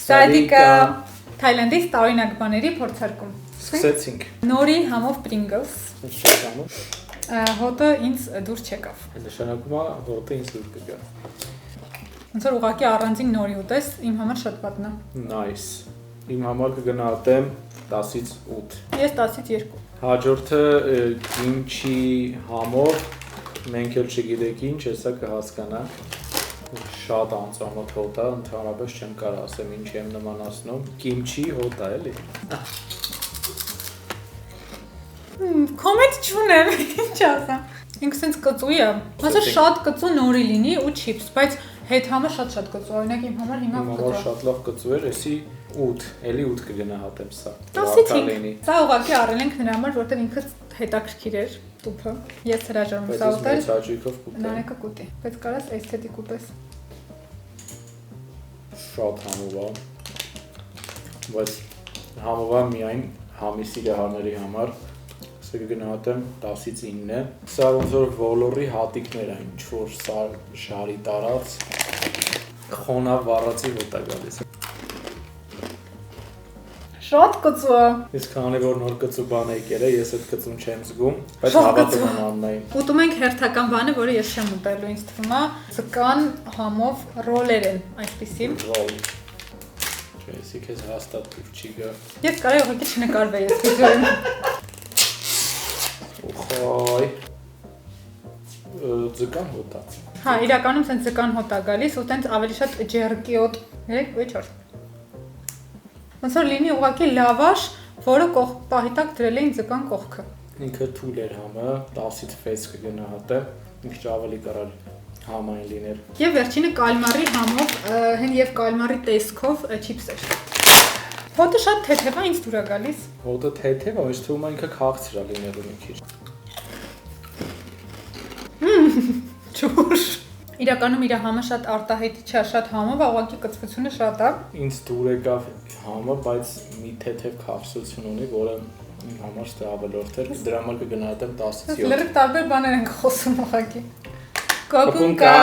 Սադիկա Թայլանդից տարօրինակ բաների փորձարկում։ Սկսեցինք։ Նորի համով Pringles։ Հոտը ինձ դուր չեկավ։ Նշանակում է հոտը ինձ դուր կգա։ Ոնց որ ուղղակի առանձին նորի ուտես, իմ համար շատ վատն է։ Nice։ Իմ համար կգնահատեմ 10-ից 8։ Ես 10-ից 2։ Հաջորդը կիմչի համով, մենք էլ չգիտենք ինչ, հեսա կհասկանանք։ Շատ անծանոթ հոտ է, ընդհանրապես չեմ կարող ասեմ ինչ եմ նմանացնում։ Կիմչի հոտ է, էլի։ Կոմենտ չունեմ, ինչ ասեմ։ Ինքը սենց կծուի է, ասա շատ կծու նորի լինի ու չիպս, բայց հետ համը շատ կծու, օրինակ իմ համար հիմա կծու։ Իմ համար շատ լավ կծու էր, էսի 8, էլի 8 կգնահատեմ սա։ 10-ից 5։ Սա ուղղակի առել ենք նրա համար, որտեղ ինքը հետաքրքիր էր տուփը։ Ես հրաժարվում սա ուտել։ Բայց ես հաճույքով կուտեմ։ Նարեկը կուտի, բայց կարաս էսթետիկ ուտես։ Շատ համով է։ Բայց համով է միայն համի սիրահարների համար։ Սա կգնահատեմ 10-ից 9։ Սա ոնց որ ոլորի հատիկներ են, ինչ որ սա շարի տարած խոնավ վառածի հոտ է գալիս։ Շատ կծու է։ Իսկ քանի որ նոր կծու բան եկել է, ես այդ կծուն չեմ զգում, բայց հավատում եմ Աննային։ Ուտում ենք հերթական բանը, որը ես չեմ ուտելու, ինձ թվում է ձկան համով ռոլեր են, այսպիսի։ Ռոլ։ Չէ, քեզ հաստատ դուր չի գա։ Ես կարա ուղղակի չնկարվեի այս վիդեոյում։ Օխայ։ Ձկան հոտ է։ Հա, իրականում սենց ձկան հոտ է գալիս, ու տենց ավելի շատ ջերկիոտ։ Երեք ու 4։ Ոնց որ լինի ուղղակի լավաշ, որը պահի տակ դրել էին ձկան կողքը։ Ինքը թույլ էր համը, 10-ից 6 կգնահատեմ, ինքը ավելի կարար համային լիներ։ Եվ վերջինը կալմարի համով, հեն եւ կալմարի տեսքով չիպս էր։ Հոտը շատ թեթև է, ինձ դուր է գալիս։ Հոտը թեթև է, բայց թվում է ինքը քաղցր է լինելու մի քիչ։ Ջուր։ Իրականում իր համը շատ արտահայտիչ է, շատ համով, ուղղակի կծվությունը շատ է։ Ինձ դուր եկավ համը, բայց մի թեթև քաղցրություն ունի, որը իմ համար ստե ավելորդ էր, դրա համար կգնահատեմ 10-ից 7։ Լրիվ տարբեր բաներ ենք խոսում ուղղակի։ Կոկունկա